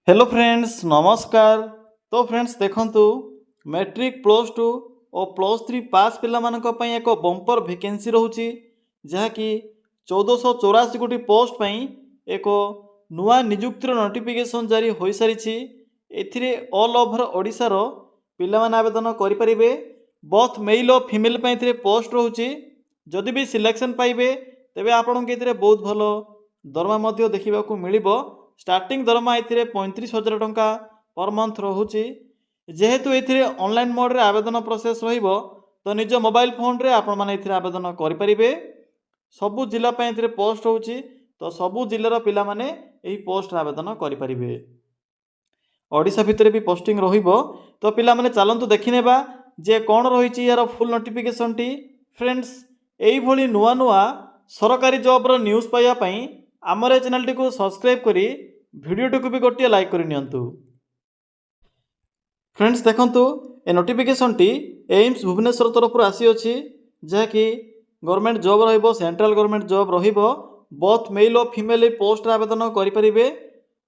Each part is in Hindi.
हेलो फ्रेंड्स नमस्कार। तो फ्रेंड्स देखंतु मैट्रिक प्लस टू और प्लस थ्री पास पिला एक बंपर वैकेंसी रोचे जहाँकि 1484 गोटी पोस्ट पर एक नुआ निजुक्तिर नोटिफिकेशन जारी हो सारी। एथिरे ऑल ओवर ओडिशार पिला आवेदन करें। बोथ मेल और फीमेल पोस्ट रोचे। जदि भी सिलेक्शन पाइबे तेबे आपन के बहुत भल दरमा देखा मिल। स्टार्टिंग दरमा ये 35,000 टंका पर मंथ रोचे। जेहेतु ये ऑनलाइन मोड रे आवेदन प्रोसेस रहिबो तो निज मोबाइल फोन रे आपण माने एथिरे आवेदन करि परिबे। सबु जिला पे एथिरे पोस्ट होची तो सबु जिल्लार पिला माने एही पोस्ट आवेदन करि परिबे। ओडिशा भितर भी पोस्टिंग रहिबो तो पिला माने चलंतु देखिनेबा जे कोन रहिची यार फुल नोटिफिकेशन टी। फ्रेंड्स एही भली नुआ नुआ सरकारी जॉब रो न्यूज़ पाइबा पई हमर चैनल टी को सब्सक्राइब करी वीडियो को भी गोटे लाइक करनियंतु। फ्रेंड्स देखंतु ए नोटिफिकेशन टी एम्स भुवनेश्वर तरफ आसी अछि जहाँकि गवर्नमेंट जॉब रहिबो सेंट्रल गवर्नमेंट जॉब रहिबो। बोथ मेल और फीमेल पोस्ट आवेदन करि परिबे।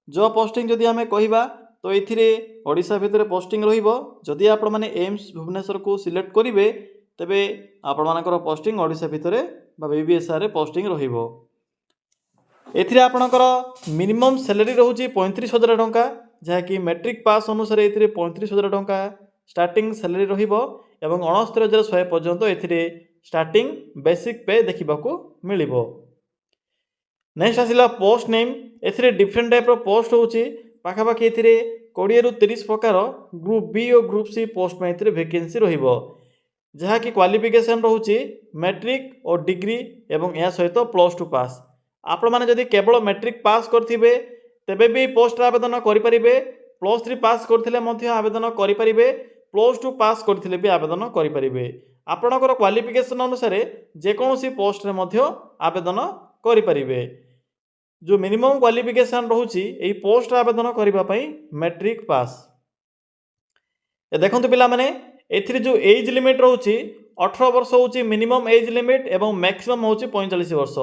जॉब पोस्टिंग जदि आमे कहिबा तो एथिरे ओडिशा भितर पोस्टिंग रहिबो। जदि आपण माने एम्स भुवनेश्वर को सिलेक्ट करिवे तबे आपण मानकर पोस्टिंग ओडिशा भितर बा बीबीएसआर रे पोस्टिंग रहिबो। एथिरे आपणकर मिनिमम सैलरी रोचे 35,000 टंका जहाँकि मैट्रिक पास अनुसार ये 35,000 टंका स्टार्टिंग सैलरी रहिबो एवं 69,100 पर्यंत एथिरे स्टार्टिंग बेसिक पे देखा मिलिबो। नेक्स्ट आसिला पोस्ट नेम। एथिरे डिफरेंट टाइप रो पोस्ट होची पाखापाखि एथिरे 20 रु 30 प्रकार ग्रुप बी और ग्रुप सी पोस्ट में एथिरे वैकेंसी रहिबो जहाँकि क्वालिफिकेशन रोची मैट्रिक और डिग्री एवं या सहित प्लस टू पास। आपण माने जदि केवल मैट्रिक पास करथिबे तेबे भी पोस्ट आवेदन करिपारिबे। प्लस थ्री पास करथिले मध्य आवेदन करिपारिबे। प्लस टू पास करथिले भी आवेदन करिपारिबे। आपणकर क्वालिफिकेशन अनुसार जेकोसी पोस्ट रे मध्य आवेदन करिपारिबे। जो मिनिमम क्वालिफिकेशन रोची एई पोस्ट आवेदन करिबा पई मैट्रिक पास। ए देखंतु पिला माने एथिरे जो एज लिमिट रोची 18 वर्ष होची मिनिमम एज लिमिट एवं मैक्सिमम होची 45 वर्ष।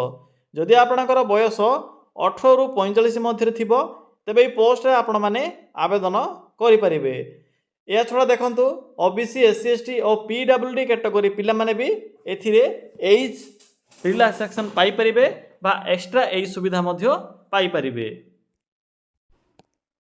जदि आपणकर बयस 18 रु 45 मध्य थिबो तेबे पोस्ट रे आपण माने आवेदन करि परिबे। या छडा देखंतु ओबीसी एससी एसटी और पीडब्ल्यूडी कैटेगरी पिला माने भी एथिरे एज रिलैक्सेशन पाई परिबे बा एक्स्ट्रा एज सुविधा मध्य पाई परिबे।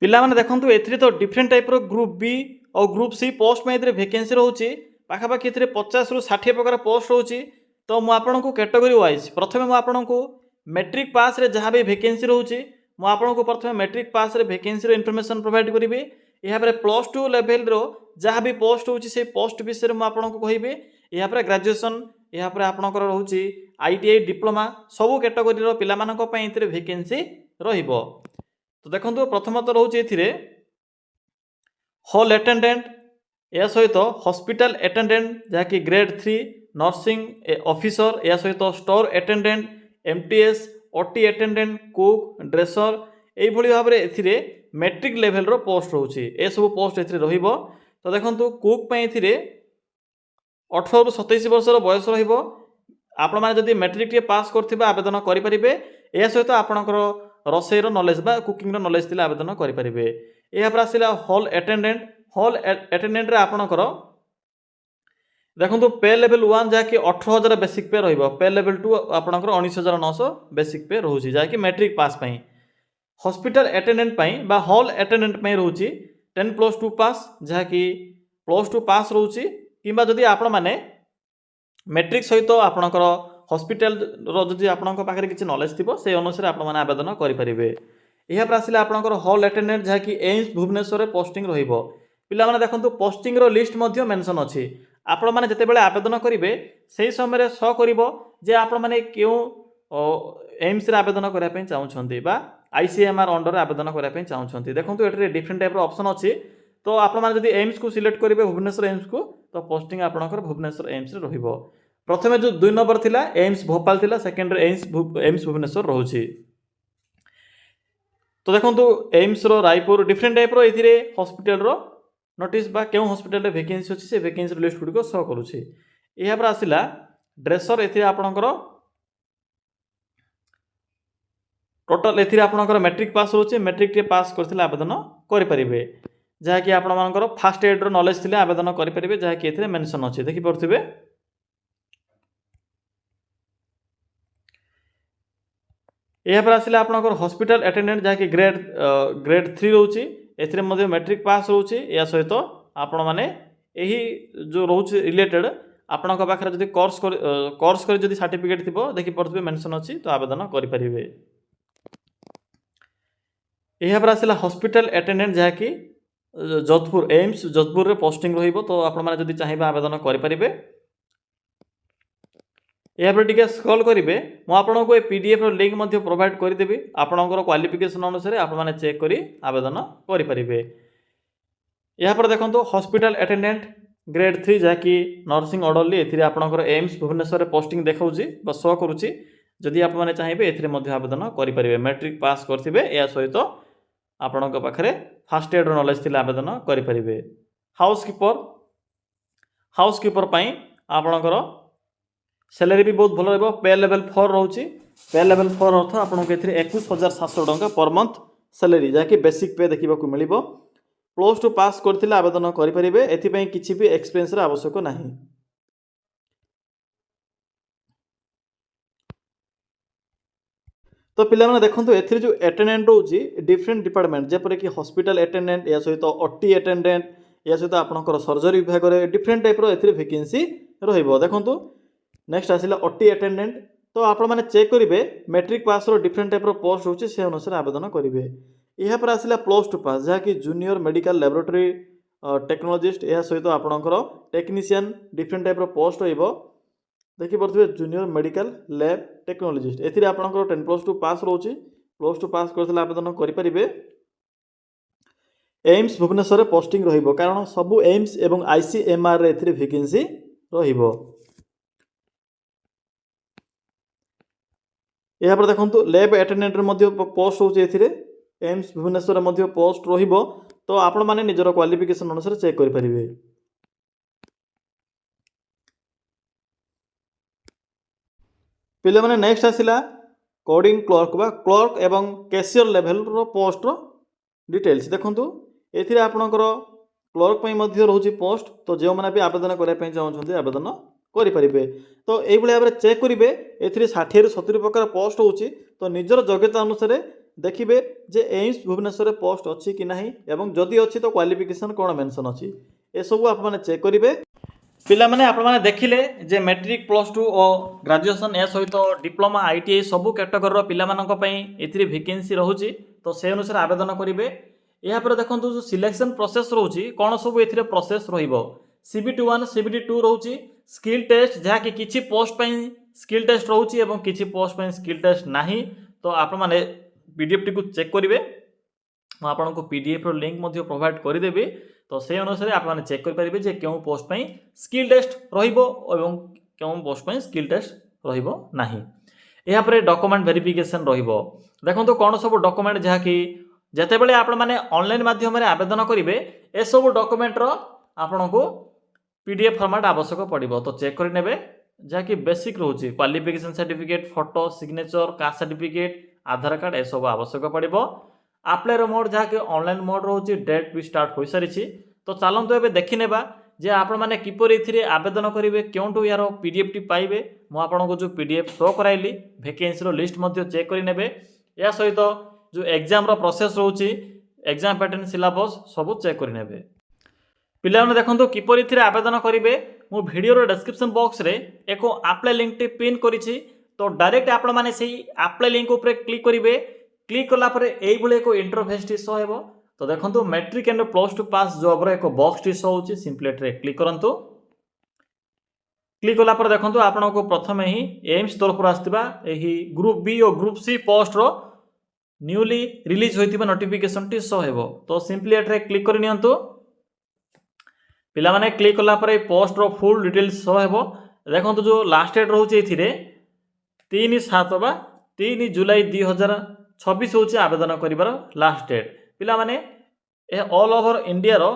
पिला माने देखंतु एथिरे तो डिफरेंट टाइप रो ग्रुप बी और ग्रुप सी पोस्ट में एथिरे वैकेंसी रहउची पाखापाखि एथिरे 50 रु 60 प्रकार पोस्ट रहउची। तो मु आपनको कैटेगरी वाइज प्रथमे मु आपनको मैट्रिक पास रे जहाँ भी वैकेंसी रोचे मु आपनको प्रथमे मैट्रिक पास रे वैकेंसी रो इन्फॉर्मेशन प्रोवाइड करिवे। यहाँ पर प्लस टू लेवल रो जहाँ भी पोस्ट होची से पोस्ट विषय मु आपनको कहिबे। यहाँ पर ग्रेजुएशन यहाँ पर आपनकर रहउची आईटीआई डिप्लोमा सब कैटेगरी रो पिला मानक पई एथिरे वैकेंसी रहिबो। तो देखंतु प्रथमत रहउची एथिरे हॉल अटेंडेंट या सहित हॉस्पिटल अटेंडेंट जहाँ कि ग्रेड 3 नर्सिंग ऑफिसर या सहित store attendant MTS OT attendant cook dresser यही भाव में एथिरे मैट्रिक लेवल रो पोस्ट रोचे ए सब पोस्ट एथिरे रहिबो। तो देखंतु कुक पे एथिरे 18 रु 27 वर्ष बयस रहिबो। आपण माने जदि मैट्रिक रे पास करथिबा आवेदन करि परिबे। या सहित आपनकर रसोई रो नॉलेज बा कुकिंग रो नॉलेज थिले आवेदन करि परिबे। एहा पर आसिला हॉल अटेंडेंट। हॉल अटेंडेंट रे आपनकर देखो पे लेवल 1 जहाँकि 18,000 बेसिक पे रहिबो। पे लेवल 2 आपनकर 19,900 बेसिक पे रोची जहाँकि मैट्रिक पास पई। हॉस्पिटल अटेंडेंट पई बा हॉल अटेंडेंट पई रोची 10+2 पास जहाँकि +2 पास रोची किंबा जदि आपण माने मैट्रिक सहित आपनकर हॉस्पिटल रो जदि आपनकर पाखरे किछि नॉलेज थिबो से अनुसार आपण माने आवेदन करि परिबे। एहा पर आसिला आपनकर हॉल अटेंडेंट जहाँकि एम्स भुवनेश्वर रे पोस्टिंग रहिबो। पिला माने देखंतु पोस्टिंग रो लिस्ट मध्य मेंशन अछि। आपण माने जते बेले आवेदन करिवे सेही समय शो करिवो जे आपण माने केउ एम्स रे आवेदन करिया पई चाहउछन्ती बा आईसीएमआर अंडर आवेदन करिया पई चाहउछन्ती। देखंतु एटरे डिफरेंट टाइप रो ऑप्शन अछि। तो आपण माने जदि एम्स को सिलेक्ट करिवे भुवनेश्वर एम्स को तो पोस्टिंग आपणकर भुवनेश्वर एम्स रे रहिबो। प्रथमे जो 2 नंबर थिला एम्स भोपाल थिला सेकंड रे एम्स भुवनेश्वर रहउछि। तो देखंतु एम्स रो रायपुर डिफरेंट टाइप रो एथिरे हॉस्पिटल रो नोटिस बा केउ हॉस्पिटल रे वैकेंसी अछि से वैकेंसी लिस्ट गुडी को शो करूछि। एहा पर आसिला ड्रेसर एथिरे आपणकर टोटाल एथिरे आपनकर मैट्रिक पास रोचे मैट्रिक टे पास करथिले आवेदन करि परिबे जहाँकि आपनकर फास्ट एड रो नॉलेज थिले आवेदन करि परिबे जहाँकि एथिरे मेंशन अछि देखि परथिबे। यहाँ पर आसिले आपनकर हॉस्पिटल अटेंडेंट जहाँकि ग्रेड 3 रोचे एथिरे मध्ये मैट्रिक पास रोचे या सहित आपण माने एही जो रोचे रिलेटेड आपनका पाखरे जदि कोर्स कर जदि सर्टिफिकेट थिबो देखि परथिबे मेंशन अछि तो आवेदन करि परिबे। यहाँ पर आसिला हॉस्पिटल अटेंडेंट जहाँकि जोधपुर एम्स जोधपुर रे पोस्टिंग रहिबो तो आपण माने जदि चाहिबा आवेदन करि परिबे। यहाँ पर टिके स्क्रॉल करेंगे मु आपको पीडीएफ लिंक मध्य प्रोवाइड करदेवी आपणकर क्वालिफिकेशन अनुसार आप चेक करी आवेदन करेंगे। यहाँ पर देखो हॉस्पिटल अटेंडेंट ग्रेड 3 जहाँकि नर्सिंग ऑर्डरली एथिरे आपणकर एम्स भुवनेश्वर पोस्टिंग देखाऊँगी शो करुच्ची जदि आप चाहिए एथिरे आवेदन करेंगे मैट्रिक पास करेंगे या सहित आपण पाखे फास्ट एड नॉलेज थी आवेदन करेंगे। हाउसकीपर आपणकर सैलरी भी बहुत भल रहा पे लेवल 4 रोचे पे लेवल 4 अर्थ आपको ए 21,700 टंका पर मंथ सैलरी जहाँकि बेसिक पे देखा मिल +2 पास करथिले आवेदन करेंगे एथिपाई किसी भी एक्सपीरियंस आवश्यक नहीं। तो पिला माने देखंतु एथिरे जो अटेंडेंट रोची डिफरेंट डिपार्टमेंट जेपर कि हॉस्पिटल अटेंडेंट या सहित ओटी अटेंडेंट या सहित आपनकर सर्जरी विभाग रे डिफरेंट टाइप रो एथिरे वैकेंसी रहिबो। देखंतु नेक्स्ट आसिला ओटी अटेंडेंट तो आपण माने चेक करेंगे मैट्रिक पास रो डिफरेंट टाइप रो पोस्ट होची से अनुसार आवेदन करेंगे। यहाँ पर आसिला +2 पास जहाँकि जूनियर मेडिकल लैबोरेटरी टेक्नोलॉजिस्ट या सहित आपणकर टेक्नीशियन डिफरेंट टाइप रो पोस्ट रहिबो देखि परथिबे जूनियर मेडिकल लैब टेक्नोलॉजिस्ट एथिरे आपणकर 10+2 पास रोची +2 पास करथिले आवेदन करि परिबे। एम्स भुवनेश्वर पोस्टिंग रहिबो कारण सब एम्स एवं आईसीएमआर रे एथिरे वैकेंसी रहिबो। यहाँ पर देखो लैब अटेंडेंट पोस्ट होचे एम्स भुवनेश्वर पोस्ट रहिबो तो आपण माने निजर क्वालिफिकेशन अनुसार चेक करि परिबे। पिले माने नेक्स्ट आसिला कोडिंग क्लर्क बा क्लर्क एवं कैशियर लेवल रो पोस्ट रो डिटेल्स देखंतु एथिरे आपणकर क्लर्क पई मध्ये रहउची पोस्ट तो जे माने भी आवेदन करे पई चाहउछन्ते आवेदन करि परिबे। तो एई भले भाबरे चेक करिवे एथिरे 60 ରୁ 70 प्रकार पोस्ट होउची तो निजर योग्यता अनुसार देखिबे जे एम्स भुवनेश्वर पोस्ट अछि कि नाही एवं जदि अछि तो क्वालिफिकेशन कोन मेंशन अछि ए सब आप माने चेक करिवे। पिला माने आपण माने देखिले जे मैट्रिक +2 और ग्रेजुएशन या सहित डिप्लोमा आईटीआई सब कैटेगरी रो पिला मानक पई एथिरे वैकेंसी रहउची तो से अनुसार आवेदन करिवे। यहाँ पर देखंतु जो सिलेक्शन प्रोसेस रहउची कोन सब एथिरे प्रोसेस रहिबो CBT 1 CBT 2 रहउची स्किल टेस्ट जहाँकि किसी पोस्ट पई स्किल टेस्ट रहउची एवं किसी पोस्ट पई स्किल टेस्ट नाही तो आपण माने पीडीएफ टी को चेक करिवे म आपन को पीडीएफ रो लिंक मध्ये प्रोवाइड करि देबे तो से अनुसार आप माने चेक कर परिबे जे केउ पोस्ट पई स्किल टेस्ट रहिबो एवं केउ पोस्ट पई स्किल टेस्ट रहिबो नाही। यहाँ पर डॉक्यूमेंट वेरिफिकेशन रहिबो देखंतु कोन सब डॉक्यूमेंट जहाँकि जते बेले आपण माने ऑनलाइन माध्यम रे आवेदन करिवे ए सब डॉक्यूमेंट रो आपण को पीडीएफ फॉर्मेट आवश्यक पड़ो तो चेक कर नेबे जहाँकि बेसिक रोचे qualification certificate photo signature caste certificate Aadhaar card ए सब आवश्यक पड़ो। अप्लाई मोड जहाँकि ऑनलाइन मोड रोचे डेट भी स्टार्ट हो सारी तो चलतु एवं देखी नेबा जे आपण माने किपर एथिरे आवेदन करेंगे क्योंटू यार पीडीएफ टी पाइबे मु आपको जो पीडीएफ शो कराइली वैकेंसी रो लिस्ट मध्य चेक कर नेबे या सहित जो एग्जाम रो प्रोसेस रोचे एग्जाम पैटर्न सिलेबस सब चेक कर नेबे। पिला माने देखंतु किपर एथिरे आवेदन करेंगे मु वीडियो रो डिस्क्रिप्शन बॉक्स रे एको अप्लाई लिंक टी पिन करिछि तो डायरेक्ट आपण माने सेही अप्लाई लिंक ऊपर क्लिक करिवे क्लिक कला परे एई भले एको इंटरफेस टी शो हेबो तो देखंतु मैट्रिक एंड +2 पास जॉब रो एको बॉक्स टी शो होछि सिंपली एटरे क्लिक करंतु क्लिक कला परे देखंतु आपण को प्रथमे ही एम्स तरफ आस्तिबा एही ग्रुप बी और ग्रुप सी पोस्ट रो न्यूली रिलीज होइतिबा नोटिफिकेशन टी शो हेबो तो सिंपली एटरे क्लिक करि नियंतु पिला माने क्लिक कला परे पोस्ट रो फुल डिटेल्स शो हेबो देखंतु जो लास्ट डेट रहउछि एथिरे 3/7 बा 3 जुलाई 2026 होछि आवेदन करिवार लास्ट डेट पिला माने ए ऑल ओवर इंडिया रो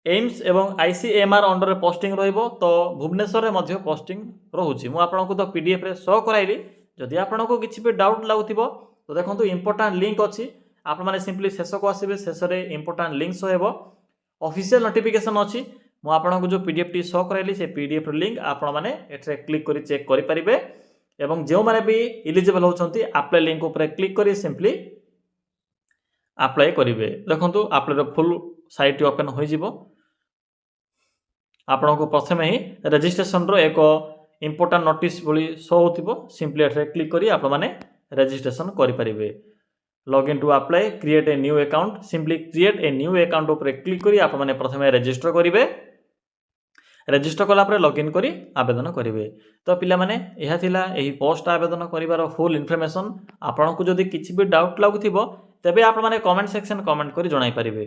एम्स एवं आईसीएमआर अंडर रे पोस्टिंग रहिबो तो भुवनेश्वर रे मध्ये पोस्टिंग रहउछि मु आपनको तो पीडीएफ रे शो कराइली जदि आपनको किछि भी डाउट लागुथिबो तो देखो इंपोर्टाट लिंक अच्छी आपने सिंपली शेष को आसबे शेष में इंपोर्टाट लिंक शो हो ऑफिशियल नोटिफिकेशन अच्छी मुझे जो पीडीएफ टी शो कराइली से पीडीएफ लिंक आपने क्लिक कर चेक करेंगे एवं जो मैंने भी इलिजिबल होती अप्लाई लिंक उपर क्लिक कर सिंपली अप्लाई करेंगे देखो अप्लाई फुल साइट ओपन हो आपन को प्रथम ही रजिस्ट्रेशन रो एक इंपोर्टाट नोटिस भली शो हो सिंपली क्लिक करी आप रजिस्ट्रेशन करेंगे login to apply create a new account simply create a new account उपर क्लिक करी आप प्रथम रजिस्टर करेंगे रजिस्टर कलापर लॉगिन करी आवेदन करेंगे तो पिला माने यह थिला एही पोस्ट आवेदन करिवार फुल इनफॉरमेशन आपन को जदि किछि भी डाउट लागुथिबो तेबे आप माने कमेंट सेक्शन कमेंट करी जणाई पारिबे।